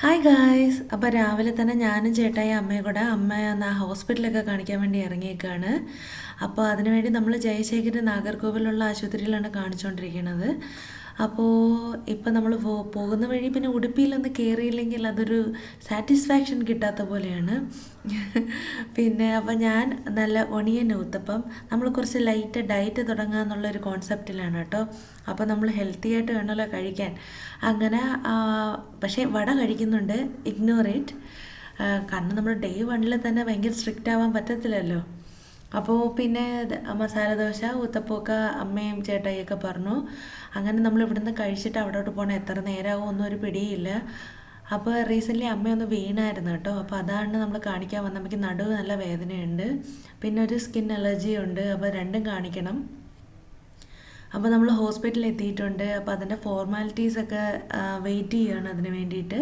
Hi guys. അപ്പോൾ രാവിലെ തന്നെ ഞാനും ചേട്ടായി അമ്മയും കൂടെ അമ്മയെ ഒന്ന് ഹോസ്പിറ്റലൊക്കെ കാണിക്കാൻ വേണ്ടി ഇറങ്ങിയേക്കാണ്. അപ്പോൾ അതിനുവേണ്ടി നമ്മൾ ജയശേഖരൻ നാഗർകോവിലുള്ള ആശുപത്രിയിലാണ് കാണിച്ചുകൊണ്ടിരിക്കുന്നത്. അപ്പോൾ ഇപ്പം നമ്മൾ പോകുന്ന വഴി പിന്നെ ഉടുപ്പിയിലൊന്ന് കയറിയില്ലെങ്കിൽ അതൊരു സാറ്റിസ്ഫാക്ഷൻ കിട്ടാത്ത പോലെയാണ്. പിന്നെ അപ്പോൾ ഞാൻ നല്ല ഒണിയൻ ഊത്തപ്പം നമ്മൾ കുറച്ച് ലൈറ്റ് ഡയറ്റ് തുടങ്ങുക എന്നുള്ളൊരു കോൺസെപ്റ്റിലാണ് കേട്ടോ. അപ്പോൾ നമ്മൾ ഹെൽത്തി ആയിട്ട് വേണമല്ലോ കഴിക്കാൻ. അങ്ങനെ പക്ഷേ വട കഴിക്കുന്നുണ്ട്, ഇഗ്നോർ ഇറ്റ്. കാരണം നമ്മൾ ഡേ വണ്ണിൽ തന്നെ ഭയങ്കര സ്ട്രിക്റ്റ് ആവാൻ പറ്റത്തില്ലല്ലോ. അപ്പോൾ പിന്നെ മസാല ദോശ ഊത്തപ്പമൊക്കെ അമ്മയും ചേട്ടായിയൊക്കെ പറഞ്ഞു. അങ്ങനെ നമ്മൾ ഇവിടുന്ന് കഴിച്ചിട്ട് അവിടോട്ട് പോകണം. എത്ര നേരമാവും ഒന്നും ഒരു പിടിയില്ല. അപ്പോൾ റീസെൻ്റ്ലി അമ്മയൊന്ന് വീണായിരുന്നു കേട്ടോ. അപ്പോൾ അതാണ് നമ്മൾ കാണിക്കാൻ വന്നത്. നമുക്ക് നടുവ് നല്ല വേദനയുണ്ട്, പിന്നെ ഒരു സ്കിൻ അലർജി ഉണ്ട്. അപ്പോൾ രണ്ടും കാണിക്കണം. അപ്പോൾ നമ്മൾ ഹോസ്പിറ്റലിൽ എത്തിയിട്ടുണ്ട്. അപ്പോൾ അതിൻ്റെ ഫോർമാലിറ്റീസൊക്കെ വെയിറ്റ് ചെയ്യുകയാണ് അതിന് വേണ്ടിയിട്ട്.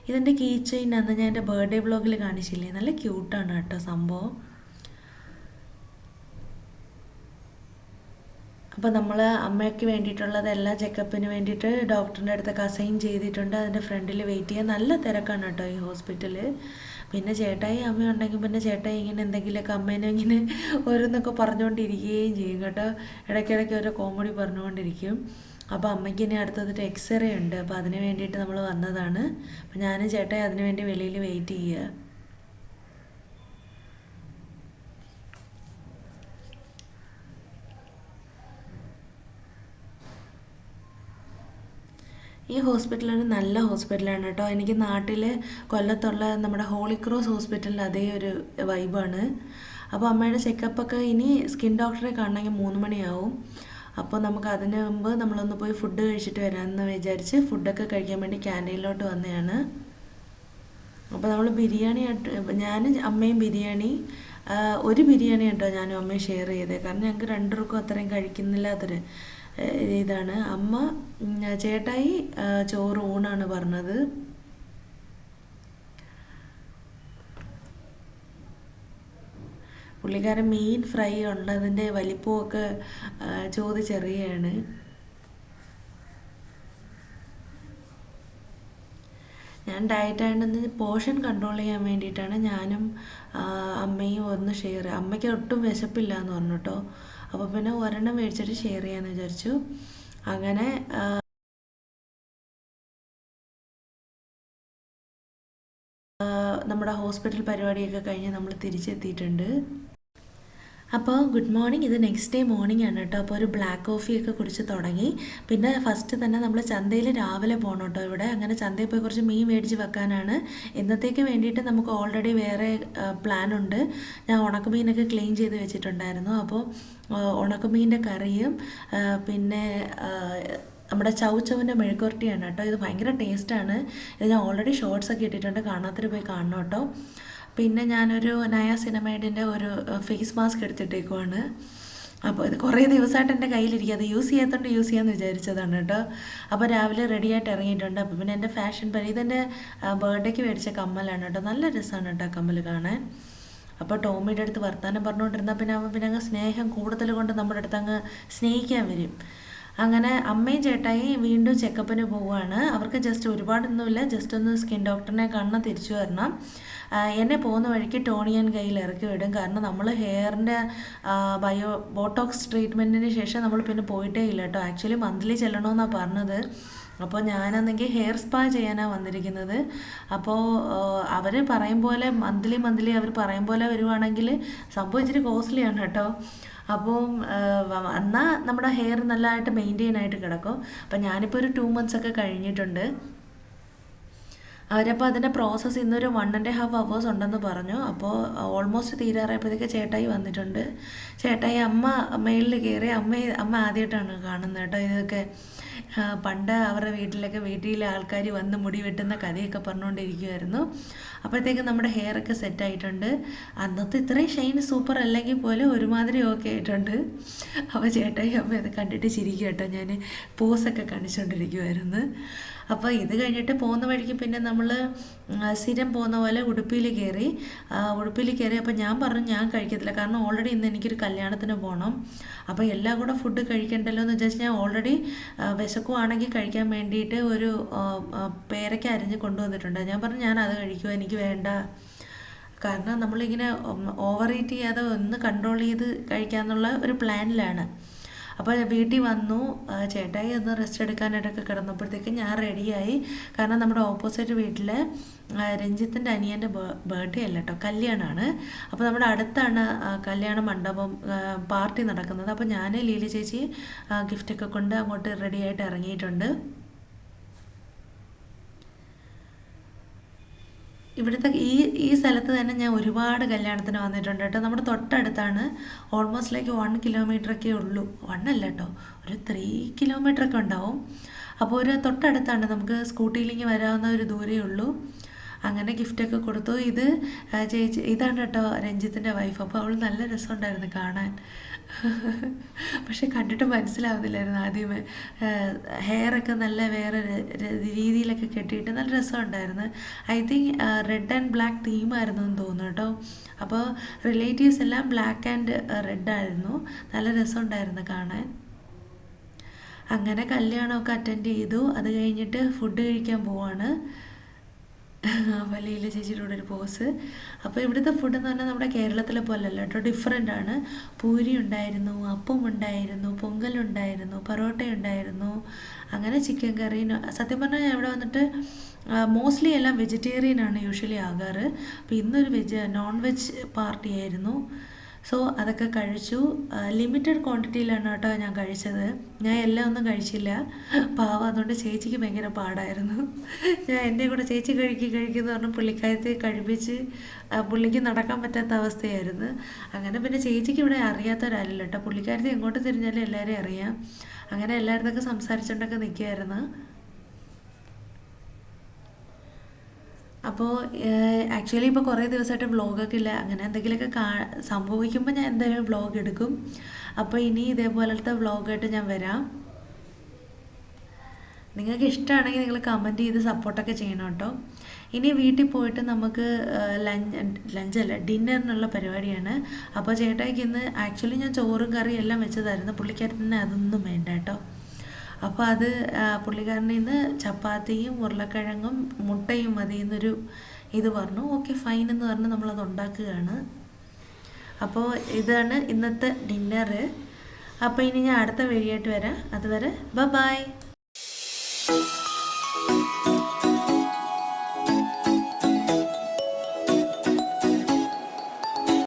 ഇതെൻ്റെ കീ ചെയിൻ അന്ന് ഞാൻ എൻ്റെ ബർത്ത്ഡേ വ്ളോഗിൽ കാണിച്ചില്ലേ, നല്ല ക്യൂട്ടാണ് കേട്ടോ സംഭവം. അപ്പോൾ നമ്മൾ അമ്മയ്ക്ക് വേണ്ടിയിട്ടുള്ളത് എല്ലാ ചെക്കപ്പിന് വേണ്ടിയിട്ട് ഡോക്ടറിൻ്റെ അടുത്തൊക്കെ അസൈൻ ചെയ്തിട്ടുണ്ട്. അതിൻ്റെ ഫ്രണ്ടിൽ വെയിറ്റ് ചെയ്യാൻ നല്ല തിരക്കാണ് കേട്ടോ ഈ ഹോസ്പിറ്റല്. പിന്നെ ചേട്ടായി അമ്മ ഉണ്ടെങ്കിൽ പിന്നെ ചേട്ടായി ഇങ്ങനെ എന്തെങ്കിലുമൊക്കെ അമ്മേനെ ഇങ്ങനെ ഓരോന്നൊക്കെ പറഞ്ഞുകൊണ്ടിരിക്കുകയും ചെയ്യും കേട്ടോ. ഇടയ്ക്കിടയ്ക്ക് ഓരോ കോമഡി പറഞ്ഞുകൊണ്ടിരിക്കും. അപ്പോൾ അമ്മയ്ക്ക് ഇനി അടുത്തതിട്ട് എക്സ്റേ ഉണ്ട്. അപ്പോൾ അതിന് വേണ്ടിയിട്ട് നമ്മൾ വന്നതാണ്. അപ്പോൾ ഞാനും ചേട്ടായി അതിന് വേണ്ടി വെളിയിൽ വെയിറ്റ് ചെയ്യുക. ഈ ഹോസ്പിറ്റലാണ് നല്ല ഹോസ്പിറ്റലാണ് കേട്ടോ. എനിക്ക് നാട്ടിൽ കൊല്ലത്തുള്ള നമ്മുടെ ഹോളി ക്രോസ് ഹോസ്പിറ്റലിൽ അതേ ഒരു വൈബാണ്. അപ്പോൾ അമ്മയുടെ ചെക്കപ്പൊക്കെ ഇനി സ്കിൻ ഡോക്ടറെ കാണണമെങ്കിൽ 3 മണിയാവും. അപ്പോൾ നമുക്ക് അതിന് മുമ്പ് നമ്മളൊന്ന് പോയി ഫുഡ് കഴിച്ചിട്ട് വരാമെന്ന് വിചാരിച്ച് ഫുഡൊക്കെ കഴിക്കാൻ വേണ്ടി ക്യാൻറ്റീനിലോട്ട് വന്നതാണ്. അപ്പോൾ നമ്മൾ ബിരിയാണി ഞാനും അമ്മയും ബിരിയാണി ഒരു ബിരിയാണി കേട്ടോ ഞാനും അമ്മയും ഷെയർ ചെയ്തത്. കാരണം ഞങ്ങൾക്ക് രണ്ടുപേർക്കും അത്രയും കഴിക്കുന്നില്ലാത്തൊരു ഇതാണ്. അമ്മ ചേട്ടായി ചോറ് ഊണാണ് പറഞ്ഞത്. പുള്ളിക്കാരൻ മീൻ ഫ്രൈ ഉള്ളതിൻ്റെ വലിപ്പമൊക്കെ ചോദിച്ചറിയാണ്. ഞാൻ ഡയറ്റായിട്ടൊന്ന് പോർഷൻ കൺട്രോൾ ചെയ്യാൻ വേണ്ടിയിട്ടാണ് ഞാനും അമ്മയും ഒന്ന് ഷെയർ. അമ്മയ്ക്ക് ഒട്ടും വിശപ്പില്ല എന്ന് പറഞ്ഞു കേട്ടോ. അപ്പോൾ പിന്നെ ഒരെണ്ണം മേടിച്ചിട്ട് ഷെയർ ചെയ്യാമെന്ന് വിചാരിച്ചു. അങ്ങനെ നമ്മുടെ ഹോസ്പിറ്റൽ പരിപാടിയൊക്കെ കഴിഞ്ഞ് നമ്മൾ തിരിച്ചെത്തിയിട്ടുണ്ട്. അപ്പോൾ ഗുഡ് മോർണിംഗ്. ഇത് നെക്സ്റ്റ് ഡേ മോർണിംഗ് ആണ് കേട്ടോ. അപ്പോൾ ഒരു ബ്ലാക്ക് കോഫിയൊക്കെ കുടിച്ച് തുടങ്ങി. പിന്നെ ഫസ്റ്റ് തന്നെ നമ്മൾ ചന്തയിൽ രാവിലെ പോകണം കേട്ടോ ഇവിടെ. അങ്ങനെ ചന്തയിൽ പോയി കുറച്ച് മീൻ മേടിച്ച് വെക്കാനാണ്. ഇന്നത്തേക്ക് വേണ്ടിയിട്ട് നമുക്ക് ഓൾറെഡി വേറെ പ്ലാനുണ്ട്. ഞാൻ ഉണക്കമീനൊക്കെ ക്ലീൻ ചെയ്ത് വെച്ചിട്ടുണ്ടായിരുന്നു. അപ്പോൾ ഉണക്കമീൻ്റെ കറിയും പിന്നെ നമ്മുടെ ചൗച്ചൗവിൻ്റെ മെഴുക്കുവരട്ടിയാണ് കേട്ടോ. ഇത് ഭയങ്കര ടേസ്റ്റാണ്. ഇത് ഞാൻ ഓൾറെഡി ഷോർട്സൊക്കെ ഇട്ടിട്ടുണ്ട്, കാണാത്തൊരു പോയി കാണണം കേട്ടോ. പിന്നെ ഞാനൊരു നയാസിനമൈഡിൻ്റെ ഒരു ഫേസ് മാസ്ക് എടുത്തിട്ടേക്കുവാണ്. അപ്പോൾ ഇത് കുറേ ദിവസമായിട്ട് എൻ്റെ കയ്യിലിരിക്കുക. അത് യൂസ് ചെയ്യാത്തതുകൊണ്ട് യൂസ് ചെയ്യാമെന്ന് വിചാരിച്ചതാണ് കേട്ടോ. അപ്പോൾ രാവിലെ റെഡിയായിട്ട് ഇറങ്ങിയിട്ടുണ്ട്. അപ്പോൾ പിന്നെ എൻ്റെ ഫാഷൻ ഇതെൻ്റെ ബർത്ത്ഡേക്ക് മേടിച്ച കമ്മലാണ് കേട്ടോ. നല്ല രസമാണ് കേട്ടോ കമ്മൽ കാണാൻ. അപ്പോൾ ടോമിയുടെ അടുത്ത് വർത്താനം പറഞ്ഞുകൊണ്ടിരുന്നാൽ പിന്നെ അങ്ങ് സ്നേഹം കൂടുതൽ കൊണ്ട് നമ്മുടെ അടുത്ത് അങ്ങ് സ്നേഹിക്കാൻ വരും. അങ്ങനെ അമ്മയും ചേട്ടായി വീണ്ടും ചെക്കപ്പിന് പോവുകയാണ്. അവർക്ക് ജസ്റ്റ് ഒരുപാടൊന്നുമില്ല, ജസ്റ്റ് ഒന്ന് സ്കിൻ ഡോക്ടറിനെ കാണണം, തിരിച്ചു വരണം. എന്നെ പോകുന്ന വഴിക്ക് ടോണിയൻ കയ്യിൽ ഇറക്കി വിടും. കാരണം നമ്മൾ ഹെയറിൻ്റെ ബോട്ടോക്സ് ട്രീറ്റ്മെൻറ്റിന് ശേഷം നമ്മൾ പിന്നെ പോയിട്ടേ ഇല്ല കേട്ടോ. ആക്ച്വലി മന്ത്ലി ചെല്ലണമെന്നാണ് പറഞ്ഞത്. അപ്പോൾ ഞാനാണെങ്കിൽ ഹെയർ സ്പാ ചെയ്യാനാണ് വന്നിരിക്കുന്നത്. അപ്പോൾ അവർ പറയും പോലെ മന്ത്ലി അവർ പറയും പോലെ വരുവാണെങ്കിൽ സംഭവം ഇച്ചിരി കോസ്റ്റ്ലിയാണ് കേട്ടോ. അപ്പോൾ എന്നാൽ നമ്മുടെ ഹെയർ നല്ലതായിട്ട് മെയിൻറ്റെയിൻ ആയിട്ട് കിടക്കും. അപ്പം ഞാനിപ്പോൾ ഒരു 2 months ഒക്കെ കഴിഞ്ഞിട്ടുണ്ട്. അവരപ്പോൾ അതിൻ്റെ പ്രോസസ്സ് ഇന്നൊരു 1.5 hours ഉണ്ടെന്ന് പറഞ്ഞു. അപ്പോൾ ഓൾമോസ്റ്റ് തീരാറായപ്പോഴത്തേക്ക് ചേട്ടായി വന്നിട്ടുണ്ട്. ചേട്ടായി അമ്മ മേളിൽ കയറി. അമ്മ ആദ്യമായിട്ടാണ് കാണുന്നത് കേട്ടോ ഇതൊക്കെ. പണ്ട് അവരുടെ വീട്ടിലെ ആൾക്കാർ വന്ന് മുടി വെട്ടുന്ന കഥയൊക്കെ പറഞ്ഞുകൊണ്ടിരിക്കുമായിരുന്നു. അപ്പോഴത്തേക്കും നമ്മുടെ ഹെയറൊക്കെ സെറ്റായിട്ടുണ്ട്. അന്നത്തെ ഇത്രയും ഷൈൻ സൂപ്പർ അല്ലെങ്കിൽ പോലും ഒരുമാതിരി ഓക്കെ ആയിട്ടുണ്ട്. അപ്പോൾ ചേട്ടായി അമ്മ ഇത് കണ്ടിട്ട് ചിരിക്കും കേട്ടോ. ഞാൻ പോസൊക്കെ കാണിച്ചുകൊണ്ടിരിക്കുമായിരുന്നു. അപ്പോൾ ഇത് കഴിഞ്ഞിട്ട് പോകുന്ന വഴിക്ക് പിന്നെ നമ്മൾ സ്ഥിരം പോകുന്ന പോലെ ഉടുപ്പിയിൽ കയറി. അപ്പോൾ ഞാൻ പറഞ്ഞു ഞാൻ കഴിക്കത്തില്ല, കാരണം ഓൾറെഡി ഇന്ന് എനിക്കൊരു കല്യാണത്തിന് പോകണം. അപ്പോൾ എല്ലാം കൂടെ ഫുഡ് കഴിക്കണ്ടല്ലോ എന്ന് വിചാരിച്ച് ഞാൻ ഓൾറെഡി വിശക്കുവാണെങ്കിൽ കഴിക്കാൻ വേണ്ടിയിട്ട് ഒരു പേരയ്ക്ക അരിഞ്ഞ് കൊണ്ടുവന്നിട്ടുണ്ട്. ഞാൻ പറഞ്ഞു ഞാൻ അത് കഴിക്കുമോ, എനിക്ക് വേണ്ട. കാരണം നമ്മളിങ്ങനെ ഓവർ ഈറ്റ് ചെയ്യാതെ ഒന്ന് കൺട്രോൾ ചെയ്ത് കഴിക്കാമെന്നുള്ള ഒരു പ്ലാനിലാണ്. അപ്പോൾ വീട്ടിൽ വന്നു, ചേട്ടായി ഒന്ന് റെസ്റ്റ് എടുക്കാനായിട്ടൊക്കെ കിടന്നപ്പോഴത്തേക്കും ഞാൻ റെഡിയായി. കാരണം നമ്മുടെ ഓപ്പോസിറ്റ് വീട്ടിൽ രഞ്ജിത്തിൻ്റെ അനിയൻ്റെ ബർത്ത്ഡേ അല്ല കേട്ടോ, കല്യാണമാണ്. അപ്പോൾ നമ്മുടെ അടുത്താണ് കല്യാണ മണ്ഡപം, പാർട്ടി നടക്കുന്നത്. അപ്പോൾ ഞാൻ ലീല ചേച്ചി ഗിഫ്റ്റൊക്കെ കൊണ്ട് അങ്ങോട്ട് റെഡിയായിട്ട് ഇറങ്ങിയിട്ടുണ്ട്. ഇവിടുത്തെ ഈ സ്ഥലത്ത് തന്നെ ഞാൻ ഒരുപാട് കല്യാണത്തിന് വന്നിട്ടുണ്ട് കേട്ടോ. നമ്മുടെ തൊട്ടടുത്താണ്, ഓൾമോസ്റ്റ് ലൈക്ക് 1 കിലോമീറ്ററൊക്കെ ഉള്ളൂ. 1 അല്ല കേട്ടോ, ഒരു 3 കിലോമീറ്ററൊക്കെ ഉണ്ടാവും. അപ്പോൾ ഒരു തൊട്ടടുത്താണ്, നമുക്ക് സ്കൂട്ടിയിലേക്ക് വരാവുന്ന ഒരു ദൂരേ ഉള്ളൂ. അങ്ങനെ ഗിഫ്റ്റൊക്കെ കൊടുത്തു. ഇത് ചേച്ചി, ഇതാണ് കേട്ടോ രഞ്ജിത്തിൻ്റെ വൈഫ്. അപ്പോൾ അവൾ നല്ല രസമുണ്ടായിരുന്നു കാണാൻ. പക്ഷെ കണ്ടിട്ട് മനസ്സിലാവുന്നില്ലായിരുന്നു ആദ്യമേ. ഹെയറൊക്കെ നല്ല വേറെ രീതിയിലൊക്കെ കെട്ടിയിട്ട് നല്ല രസമുണ്ടായിരുന്നു. I think red and black തീമായിരുന്നു എന്ന് തോന്നുന്നു കേട്ടോ. അപ്പോൾ റിലേറ്റീവ്സ് എല്ലാം ബ്ലാക്ക് ആൻഡ് റെഡ് ആയിരുന്നു. നല്ല രസമുണ്ടായിരുന്നു കാണാൻ. അങ്ങനെ കല്യാണമൊക്കെ അറ്റൻഡ് ചെയ്തു. അത് കഴിഞ്ഞിട്ട് ഫുഡ് കഴിക്കാൻ പോവാണ്. ലീല ചേച്ചിയുടെ കൂടെ ഒരു പോസ്. അപ്പോൾ ഇവിടുത്തെ ഫുഡ് എന്ന് പറഞ്ഞാൽ നമ്മുടെ കേരളത്തിലെ പോലല്ല കേട്ടോ, ഡിഫറെൻ്റ് ആണ്. പൂരി ഉണ്ടായിരുന്നു, അപ്പം ഉണ്ടായിരുന്നു, പൊങ്കലുണ്ടായിരുന്നു, പൊറോട്ട ഉണ്ടായിരുന്നു, അങ്ങനെ ചിക്കൻ കറി. സത്യം പറഞ്ഞാൽ ഞാൻ ഇവിടെ വന്നിട്ട് മോസ്റ്റ്ലി എല്ലാം വെജിറ്റേറിയൻ ആണ് യൂഷ്വലി ആകാറ്. അപ്പോൾ ഇന്നൊരു നോൺ വെജ് പാർട്ടി ആയിരുന്നു. സോ അതൊക്കെ കഴിച്ചു. ലിമിറ്റഡ് ക്വാണ്ടിറ്റിയിലാണ് കേട്ടോ ഞാൻ കഴിച്ചത്. ഞാൻ എല്ലാം ഒന്നും കഴിച്ചില്ല, പാവം. അതുകൊണ്ട് ചേച്ചിക്ക് ഭയങ്കര പാടായിരുന്നു. ഞാൻ എൻ്റെ കൂടെ ചേച്ചി കഴിക്കുമെന്ന് പറഞ്ഞ് പുള്ളിക്കാരത്തെ കഴിപ്പിച്ച് പുള്ളിക്ക് നടക്കാൻ പറ്റാത്ത അവസ്ഥയായിരുന്നു. അങ്ങനെ പിന്നെ ചേച്ചിക്ക് ഇവിടെ അറിയാത്തവരാരില്ല കേട്ടോ. പുള്ളിക്കാരത്തെ എങ്ങോട്ട് തിരിഞ്ഞാലും എല്ലാവരെയും അറിയാം. അങ്ങനെ എല്ലായിടത്തൊക്കെ സംസാരിച്ചുകൊണ്ടൊക്കെ നിൽക്കുകയായിരുന്നു. അപ്പോൾ ആക്ച്വലി ഇപ്പോൾ കുറേ ദിവസമായിട്ട് വ്ളോഗൊക്കെ ഇല്ല. അങ്ങനെ എന്തെങ്കിലുമൊക്കെ സംഭവിക്കുമ്പോൾ ഞാൻ എന്തായാലും വ്ളോഗ് എടുക്കും. അപ്പോൾ ഇനി ഇതേപോലത്തെ വ്ളോഗായിട്ട് ഞാൻ വരാം. നിങ്ങൾക്ക് ഇഷ്ടമാണെങ്കിൽ നിങ്ങൾ കമൻറ്റ് ചെയ്ത് സപ്പോർട്ടൊക്കെ ചെയ്യണം കേട്ടോ. ഇനി വീട്ടിൽ പോയിട്ട് നമുക്ക് ലഞ്ചല്ല ഡിന്നറിനുള്ള പരിപാടിയാണ്. അപ്പോൾ ചേട്ടായിക്ക് ഇന്ന് ആക്ച്വലി ഞാൻ ചോറും കറിയും എല്ലാം വെച്ചതായിരുന്നു. പുള്ളിക്കാരത്തിന് അതൊന്നും വേണ്ട കേട്ടോ. അപ്പോൾ അത് പുള്ളിക്കാരനിൽ നിന്ന് ചപ്പാത്തിയും ഉരുളക്കിഴങ്ങും മുട്ടയും മതി എന്നൊരു ഇത് പറഞ്ഞു. ഓക്കെ ഫൈൻ എന്ന് പറഞ്ഞ് നമ്മളത് ഉണ്ടാക്കുകയാണ്. അപ്പോൾ ഇതാണ് ഇന്നത്തെ ഡിന്നറ്. അപ്പോൾ ഇനി ഞാൻ അടുത്ത വീഡിയോ ആയിട്ട് വരാം. അതുവരെ ബൈ.